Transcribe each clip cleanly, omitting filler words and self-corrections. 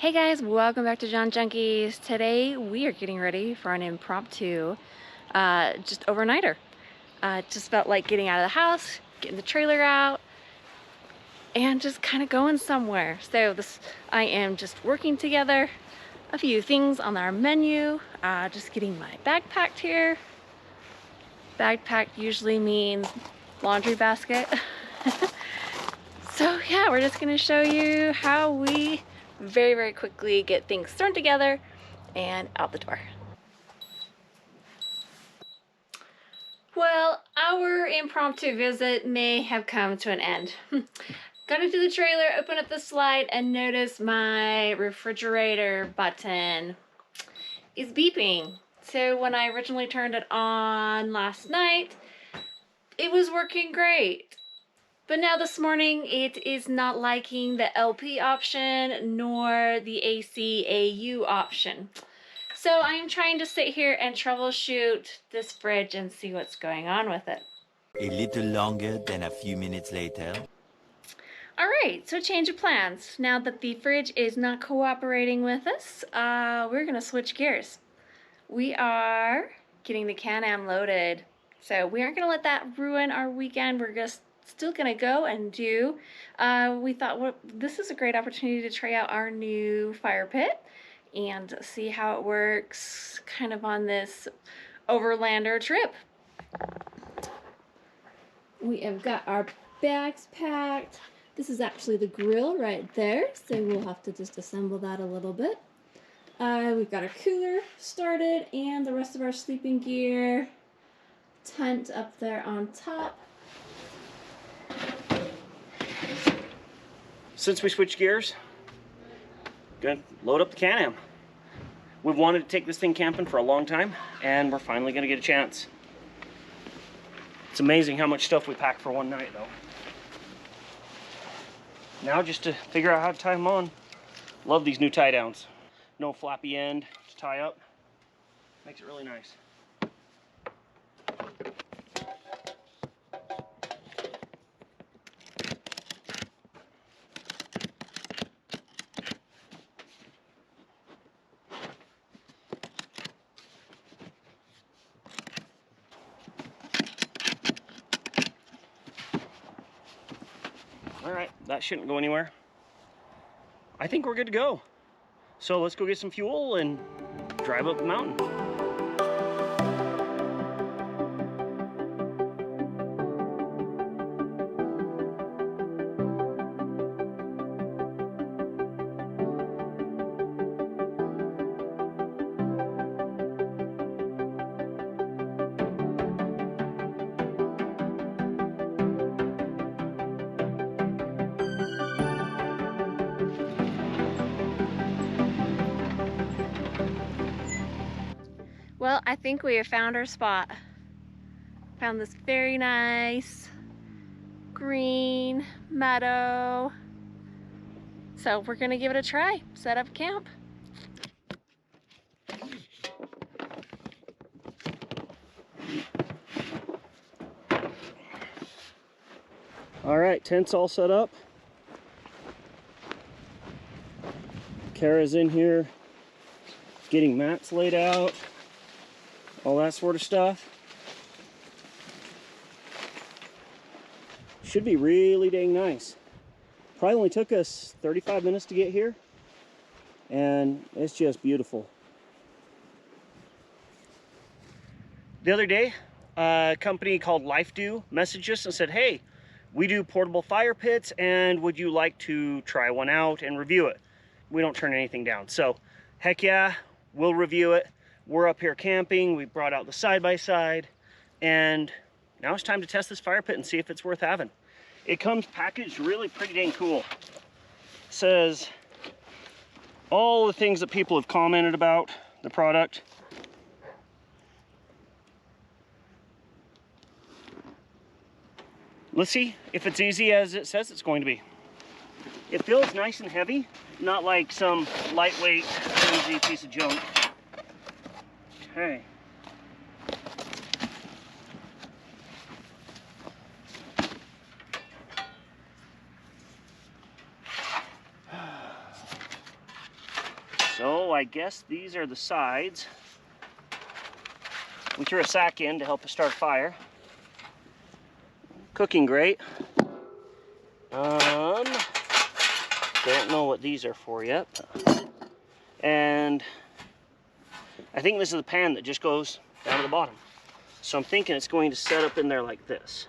Hey guys, welcome back to John Junkies. Today we are getting ready for an impromptu, just overnighter. Just felt like getting out of the house, getting the trailer out, and just kind of going somewhere. So I am just working together a few things on our menu, just getting my bag packed here. Bag packed usually means laundry basket. So yeah, we're just gonna show you how we very quickly get things thrown together and out the door. Well, our impromptu visit may have come to an end. Got into the trailer, open up the slide, and notice my refrigerator button is beeping. So when I originally turned it on last night, it was working great. But now this morning, it is not liking the LP option nor the ACAU option. So I'm trying to sit here and troubleshoot this fridge and see what's going on with it. A little longer than a few minutes later. All right, so change of plans. Now that the fridge is not cooperating with us, we're gonna switch gears. We are getting the Can-Am loaded. So we aren't gonna let that ruin our weekend. We're just still gonna go and do. We thought, well, this is a great opportunity to try out our new fire pit and see how it works kind of on this overlander trip. We have got our bags packed. This is actually the grill right there, so we'll have to just assemble that a little bit. We've got our cooler started and the rest of our sleeping gear, tent up there on top. Since we switched gears, gonna load up the Can-Am. We've wanted to take this thing camping for a long time, and we're finally gonna get a chance. It's amazing how much stuff we pack for one night, though. Now just to figure out how to tie them on. Love these new tie downs. No flappy end to tie up. Makes it really nice. All right, that shouldn't go anywhere. I think we're good to go. So let's go get some fuel and drive up the mountain. Well, I think we have found our spot. Found this very nice green meadow. So we're gonna give it a try, set up camp. All right, tent's all set up. Kara's in here getting mats laid out, all that sort of stuff. Should be really dang nice. Probably only took us 35 minutes to get here, and it's just beautiful. The other day, a company called Lifedoo messaged us and said, hey, we do portable fire pits, and would you like to try one out and review it? We don't turn anything down. So, heck yeah, we'll review it. We're up here camping. We brought out the side-by-side, and now it's time to test this fire pit and see if it's worth having. It comes packaged really pretty dang cool. It says all the things that people have commented about the product. Let's see if it's easy as it says it's going to be. It feels nice and heavy, not like some lightweight, flimsy piece of junk. Okay. So I guess these are the sides. We threw a sack in to help us start a fire. Cooking great. Don't know what these are for yet. And I think this is the pan that just goes down to the bottom. So I'm thinking it's going to set up in there like this.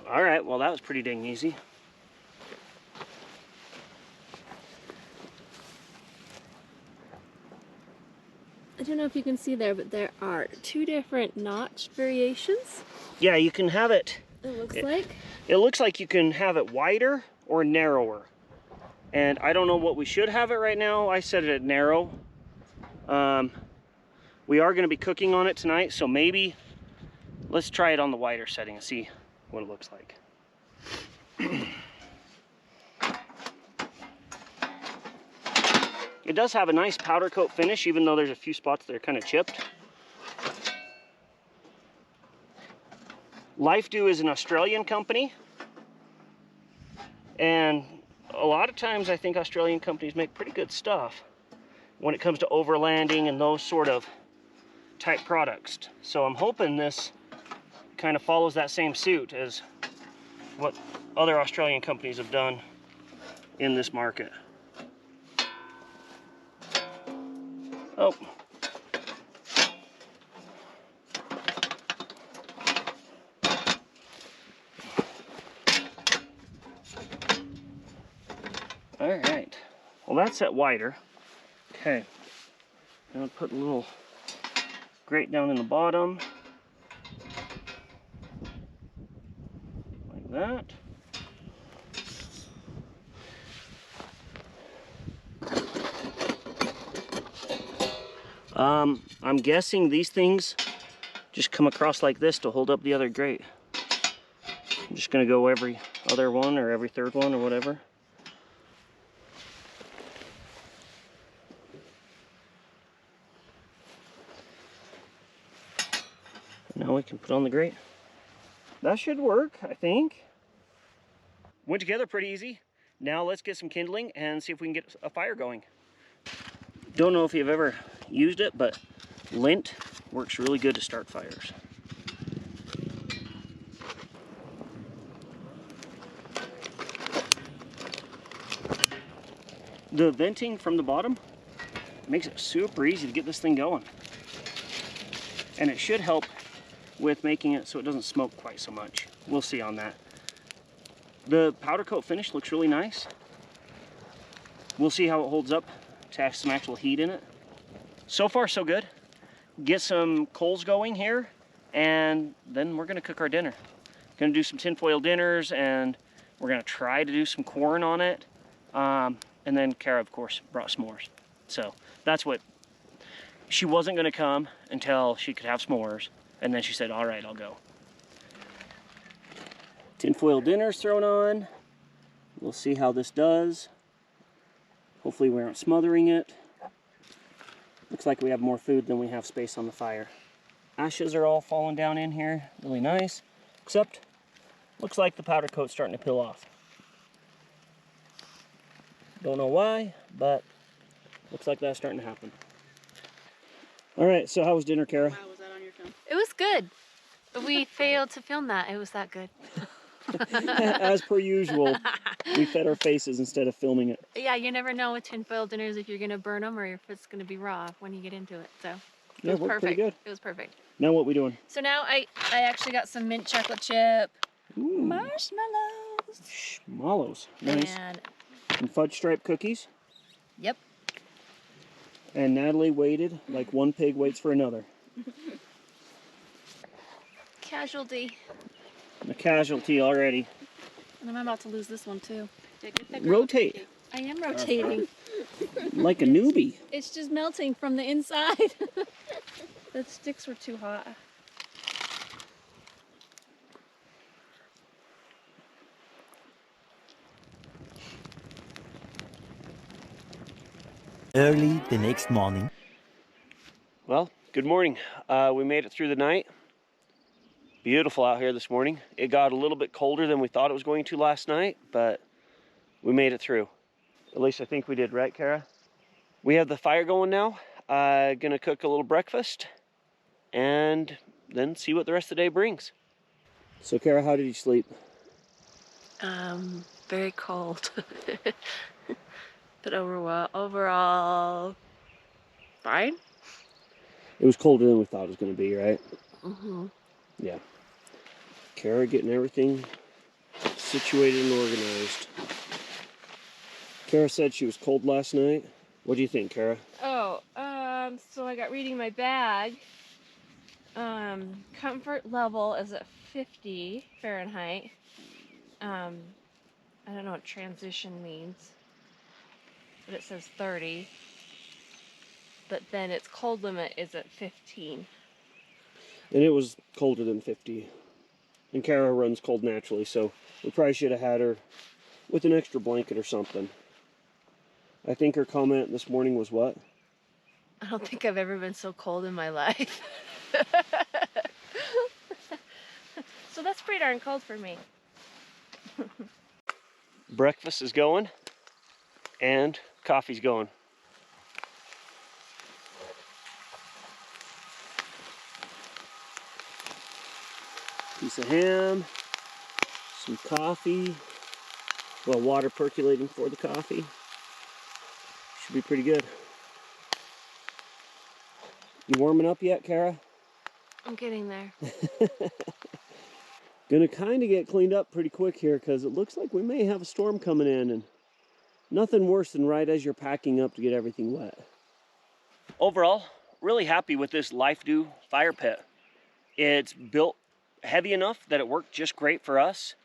All right, well that was pretty dang easy. I don't know if you can see there, but there are 2 different notch variations. Yeah, you can have it. It looks like. It looks like you can have it wider or narrower. And I don't know what we should have it right now. I set it at narrow. We are going to be cooking on it tonight, so maybe let's try it on the wider setting and see what it looks like. It does have a nice powder coat finish, even though there's a few spots that are kind of chipped. Lifedoo is an Australian company, and a lot of times I think Australian companies make pretty good stuff when it comes to overlanding and those sort of type products. So I'm hoping this kind of follows that same suit as what other Australian companies have done in this market. Oh. All right. Well, that's set wider. Okay. I'm gonna put a little grate down in the bottom. Like that. I'm guessing these things just come across like this to hold up the other grate. I'm just gonna go every other one or every third one or whatever. Now we can put on the grate. That should work, I think. Went together pretty easy. Now let's get some kindling and see if we can get a fire going. Don't know if you've ever used it, but lint works really good to start fires. The venting from the bottom makes it super easy to get this thing going. And it should help with making it so it doesn't smoke quite so much. We'll see on that. The powder coat finish looks really nice. We'll see how it holds up to have some actual heat in it. So far so good. Get some coals going here and then we're gonna cook our dinner. Gonna do some tinfoil dinners and we're gonna try to do some corn on it. And then Kara, of course, brought s'mores. So that's what, she wasn't gonna come until she could have s'mores. And then she said, all right, I'll go. Tinfoil dinner's thrown on. We'll see how this does. Hopefully we aren't smothering it. Looks like we have more food than we have space on the fire. Ashes are all falling down in here, really nice. Except, looks like the powder coat's starting to peel off. Don't know why, but looks like that's starting to happen. All right, so how was dinner, Kara? Wow, was that on your film? It was good. We failed to film that. It was that good. As per usual, we fed our faces instead of filming it. Yeah, you never know with tinfoil dinners if you're gonna burn them or if it's gonna be raw when you get into it. So Yeah, it was worked perfect. pretty good. It was perfect. Now what we doing? So now I actually got some mint chocolate chip Ooh, marshmallows. mallows. Nice. And And fudge stripe cookies. yep. And Natalie waited like one pig waits for another. Casualty. A casualty already. And I'm about to lose this one too. Rotate. I am rotating. Like a newbie. It's just melting from the inside. The sticks were too hot. Early the next morning. Well, good morning. We made it through the night. Beautiful out here this morning. It got a little bit colder than we thought it was going to last night, but we made it through. At least I think we did, right, Kara? We have the fire going now. Gonna cook a little breakfast and then see what the rest of the day brings. So, Kara, how did you sleep? Very cold. But overall, fine. It was colder than we thought it was going to be, right? Mm-hmm. Yeah. Kara getting everything situated and organized. Kara said she was cold last night. What do you think, Kara? Oh, so I got reading my bag. Comfort level is at 50 Fahrenheit. I don't know what transition means, but it says 30. But then its cold limit is at 15. And it was colder than 50. And Kara runs cold naturally, so we probably should have had her with an extra blanket or something. I think her comment this morning was what? I don't think I've ever been so cold in my life. So that's pretty darn cold for me. Breakfast is going and coffee's going. Piece of ham, some coffee, well, water percolating for the coffee. Should be pretty good. You warming up yet, Kara? I'm getting there. Gonna kind of get cleaned up pretty quick here because it looks like we may have a storm coming in, and nothing worse than right as you're packing up to get everything wet. Overall, really happy with this Lifedoo fire pit. It's built heavy enough that it worked just great for us.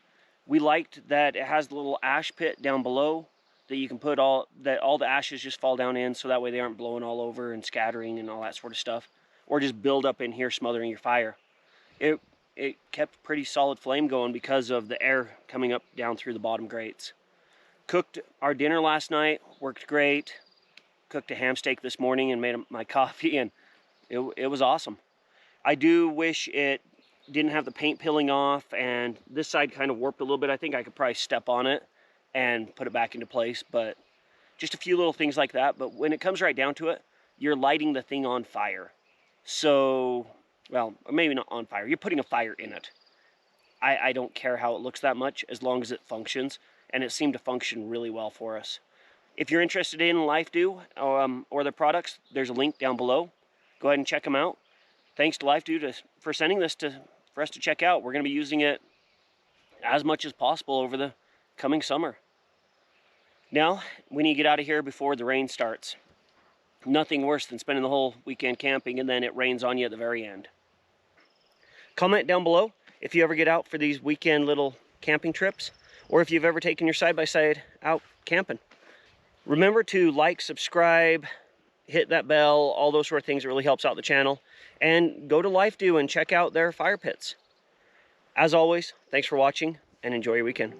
We liked that it has the little ash pit down below that you can put all the ashes just fall down in, so that way they aren't blowing all over and scattering and all that sort of stuff, or just build up in here smothering your fire. It kept pretty solid flame going because of the air coming up down through the bottom grates. Cooked our dinner last night, worked great. Cooked a ham steak this morning and made my coffee, and it was awesome. I do wish it didn't have the paint peeling off, and this side kind of warped a little bit. I think I could probably step on it and put it back into place, but just a few little things like that. But when it comes right down to it, you're lighting the thing on fire. So, well, maybe not on fire. You're putting a fire in it. I don't care how it looks that much as long as it functions, and it seemed to function really well for us. If you're interested in Lifedoo or their products, there's a link down below. Go ahead and check them out. Thanks to Lifedoo for sending this for us to check out. We're going to be using it as much as possible over the coming summer. Now, we need to get out of here before the rain starts. Nothing worse than spending the whole weekend camping and then it rains on you at the very end. Comment down below if you ever get out for these weekend little camping trips, or if you've ever taken your side-by-side out camping. Remember to like, subscribe, hit that bell, all those sort of things. It really helps out the channel. And go to Lifedoo and check out their fire pits. As always, thanks for watching and enjoy your weekend.